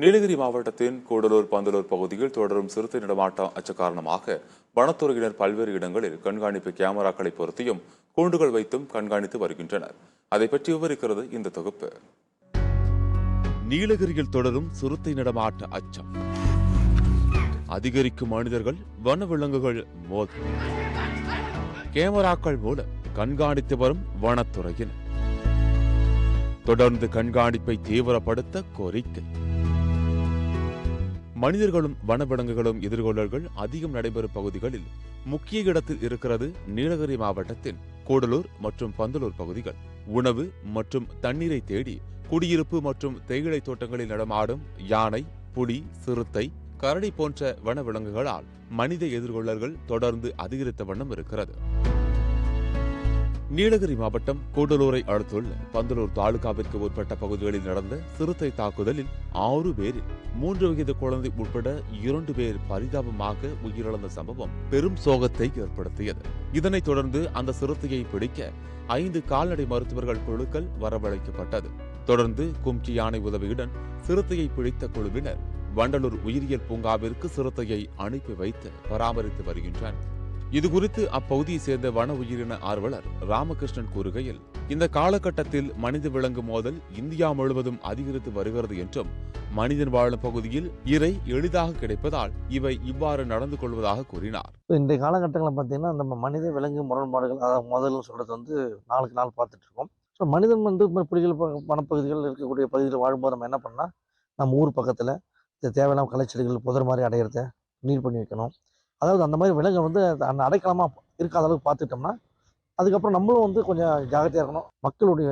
நீலகிரி மாவட்டத்தின் கூடலூர் பந்தலூர் பகுதியில் தொடரும் சிறுத்தை நடமாட்டம் அச்ச காரணமாக வனத்துறையினர் பல்வேறு இடங்களில் கண்காணிப்பு கேமராக்களை பொருத்தியும் கூண்டுகள் வைத்தும் கண்காணித்து வருகின்றனர். அதை பற்றி விவரிக்கிறது இந்த தொகுப்பு. நீலகிரியில் தொடரும் சிறுத்தை நடமாட்ட அச்சம், அதிகரிக்கும் மனிதர்கள் வனவிலங்குகள் மோதல், கேமராக்கள் மூலம் கண்காணித்து வரும் வனத்துறையினர் தொடர்ந்து கண்காணிப்பை தீவிரப்படுத்த கோரிக்கை. மனிதர்களும் வனவிலங்குகளும் எதிர்கொள்ளல்கள் அதிகம் நடைபெறும் பகுதிகளில் முக்கிய இடத்தில் இருக்கிறது நீலகிரி மாவட்டத்தின் கூடலூர் மற்றும் பந்தலூர் பகுதிகள். உணவு மற்றும் தண்ணீரை தேடி குடியிருப்பு மற்றும் தேயிலை தோட்டங்களில் நடமாடும் யானை, புலி, சிறுத்தை, கரடி போன்ற வனவிலங்குகளால் மனித எதிர்கொள்ளல்கள் தொடர்ந்து அதிகரித்த வண்ணம் இருக்கிறது. நீலகிரி மாவட்டம் கூடலூரை அடுத்துள்ள பந்தலூர் தாலுகாவிற்கு உட்பட்ட பகுதிகளில் நடந்த சிறுத்தை தாக்குதலில் 6 பேரில் 3 வயது குழந்தை உட்பட 2 பேர் பரிதாபமாக உயிரிழந்த சம்பவம் பெரும் சோகத்தை ஏற்படுத்தியது. இதனைத் தொடர்ந்து அந்த சிறுத்தையை பிடிக்க 5 கால்நடை மருத்துவர்கள் குழுக்கள் வரவழைக்கப்பட்டது. தொடர்ந்து கும்கி யானை உதவியுடன் சிறுத்தையை பிடித்த குழுவினர் வண்டலூர் உயிரியல் பூங்காவிற்கு சிறுத்தையை அனுப்பி வைத்து பராமரித்து வருகின்றனர். இதுகுறித்து அப்பகுதியை சேர்ந்த வன உயிரின ஆர்வலர் ராமகிருஷ்ணன் கூறுகையில், இந்த காலகட்டத்தில் மனித விலங்கு மோதல் இந்தியா முழுவதும் அதிகரித்து வருகிறது என்றும், மனிதன் வாழும் பகுதியில் இறை எளிதாக கிடைப்பதால் இவை இவ்வாறு நடந்து கொள்வதாக கூறினார். இந்த காலகட்டங்களில் பார்த்தீங்கன்னா நம்ம மனித விலங்கு முரண்பாடுகள், அதாவது முதல்ல சொல்றது நாளுக்கு நாள் பார்த்துட்டு இருக்கோம். ஸோ மனிதன் புலிகள் வனப்பகுதிகளில் இருக்கக்கூடிய பகுதியில் வாழும்போது நம்ம என்ன பண்ணால், நம்ம ஊர் பக்கத்தில் தேவையில்லாம கலைச்செடிகள் புதர் மாதிரி அடையிறத நீர் பண்ணி வைக்கணும். அதாவது அந்த மாதிரி விலங்கு அந்த அடைக்கலமாக இருக்காத அளவுக்கு பார்த்துட்டோம்னா அதுக்கப்புறம் நம்மளும் கொஞ்சம் ஜாகிரதையாக இருக்கணும். மக்களுடைய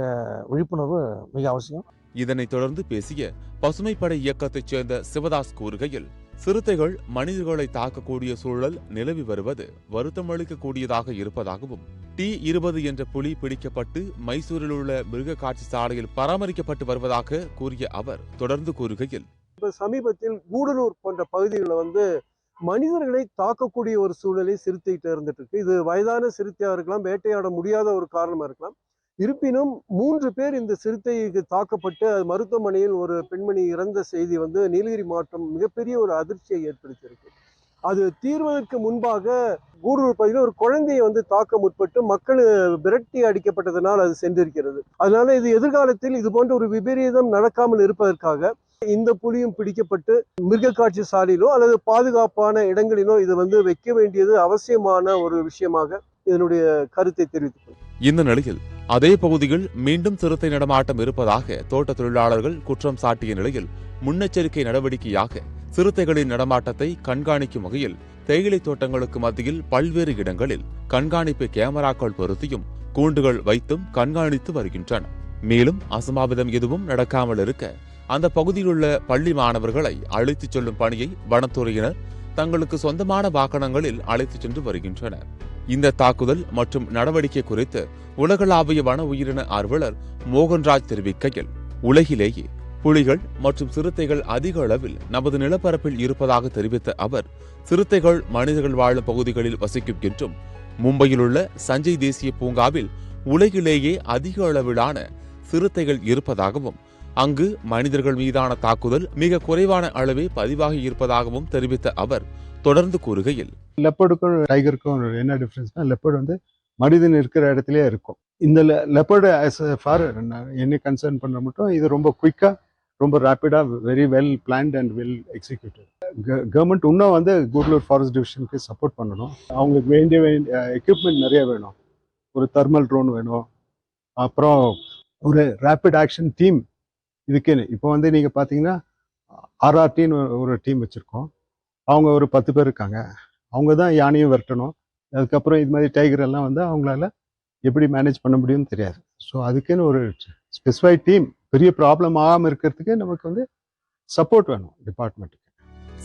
விழிப்புணர்வு மிக அவசியம். இதனைத் தொடர்ந்து பேசிய பசுமைப்படை இயக்கத்தைச் சேர்ந்த சிவதாஸ் கூறுகையில், சிறுத்தைகள் மனிதர்களை தாக்கக்கூடிய சூழல் நிலவி வருவது வருத்தம் அளிக்கக்கூடியதாக இருப்பதாகவும், T20 என்ற புலி பிடிக்கப்பட்டு மைசூரில் உள்ள மிருக காட்சி சாலையில் பராமரிக்கப்பட்டு வருவதாக கூறிய அவர் தொடர்ந்து கூறுகையில், சமீபத்தில் கூடலூர் போன்ற பகுதிகளில் மனிதர்களை தாக்கக்கூடிய ஒரு சூழலை சிறுத்தைகிட்ட இருந்துட்டு இருக்கு. இது வயதான சிறுத்தையா இருக்கலாம், வேட்டையாட முடியாத ஒரு காரணமா இருக்கலாம். இருப்பினும் 3 பேர் இந்த சிறுத்தைக்கு தாக்கப்பட்டு மருத்துவமனையில் ஒரு பெண்மணி இறந்த செய்தி நீலகிரி மாவட்டம் மிகப்பெரிய ஒரு அதிர்ச்சியை ஏற்படுத்தியிருக்கு. அது தீர்வதற்கு முன்பாக கூடலூர் பகுதியில் ஒரு குழந்தையை தாக்க முற்பட்டு மக்கள் விரட்டி அடிக்கப்பட்டதனால் அது சென்றிருக்கிறது. அதனால இது எதிர்காலத்தில் இது போன்ற ஒரு விபரீதம் நடக்காமல் இருப்பதற்காக இந்த புலியும் பிடிக்கப்பட்டு மிருக காட்சி சாலையிலோ அல்லது பாதுகாப்பான இடங்களிலோ இது வைக்க வேண்டியது அவசியமான ஒரு விஷயமாக இதனுடைய கருத்தை தெரிவித்துள்ளது. இந்த நிலையில் அதே பகுதியில் மீண்டும் சிறுத்தை நடமாட்டம் இருப்பதாக தோட்ட தொழிலாளர்கள் குற்றம் சாட்டிய நிலையில் முன்னெச்சரிக்கை நடவடிக்கையாக சிறுத்தைகளின் நடமாட்டத்தை கண்காணிக்கும் வகையில் தேயிலை தோட்டங்களுக்கு மத்தியில் பல்வேறு இடங்களில் கண்காணிப்பு கேமராக்கள் பொருத்தியும் கூண்டுகள் வைத்தும் கண்காணித்து வருகின்றன. மேலும் அசம்பாவிதம் எதுவும் நடக்காமல் இருக்க அந்த பகுதியில் உள்ள பள்ளி மாணவர்களை அழைத்துச் செல்லும் பணியை வனத்துறையினர் தங்களுக்கு சொந்தமான வாகனங்களில் அழைத்துச் சென்று வருகின்றனர். இந்த தாக்குதல் மற்றும் நடவடிக்கை குறித்து உலகளாவிய வன உயிரின ஆர்வலர் மோகன்ராஜ் தெரிவிக்கையில், உலகிலேயே புலிகள் மற்றும் சிறுத்தைகள் அதிக அளவில் நமது நிலப்பரப்பில் இருப்பதாக தெரிவித்த அவர், சிறுத்தைகள் மனிதர்கள் வாழும் பகுதிகளில் வசிக்கும் என்றும், மும்பையில் உள்ள சஞ்சய் தேசிய பூங்காவில் உலகிலேயே அதிக அளவிலான சிறுத்தைகள் இருப்பதாகவும், அங்கு மனிதர்கள் மீதான தாக்குதல் மிக குறைவான அளவே பதிவாகி இருப்பதாகவும் தெரிவித்த அவர் தொடர்ந்து கூறுகையில், லெப்பர்டுக்கும் டைகருக்கும் என்ன டிஃபரன்ஸ்னா, லெப்பர்டு மனிதன் இருக்கிற இடத்துலயே இருக்கும். இந்த லெப்பர்டு என்ன கன்சர்ன் பண்ற மட்டும் இது ரொம்ப குயிக்கா, ரொம்ப ரேப்பிடா, very well planned and well executed. Government இன்னும் கூடலூர் ஃபாரஸ்ட் டிவிஷனுக்கு சப்போர்ட் பண்ணணும். அவங்களுக்கு வேண்டிய எக்யூப்மெண்ட் நிறைய வேணும். ஒரு தெர்மல் ட்ரோன் வேணும். அப்புறம் ஒரு ரேப்பிட் ஆக்ஷன் டீம். இதுக்குன்னு இப்போ நீங்க பாத்தீங்கன்னா RRTன்னு ஒரு டீம் வச்சிருக்கோம். அவங்க ஒரு 10 பேர் இருக்காங்க. அவங்க தான் யானையும் விரட்டணும். அதுக்கப்புறம் இது மாதிரி டைகர் எல்லாம் அவங்களால எப்படி மேனேஜ் பண்ண முடியும்னு தெரியாது. ஸோ அதுக்குன்னு ஒரு ஸ்பெசிஃபைட் டீம், பெரிய ப்ராப்ளம் ஆகாமல் இருக்கிறதுக்கு நமக்கு சப்போர்ட் வேணும் டிபார்ட்மெண்ட்டுக்கு.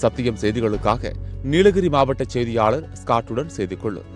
சத்தியம் செய்திகளுக்காக நீலகிரி மாவட்ட செய்தியாளர் ஸ்காட்டுடன் செய்து கொள்ளும்.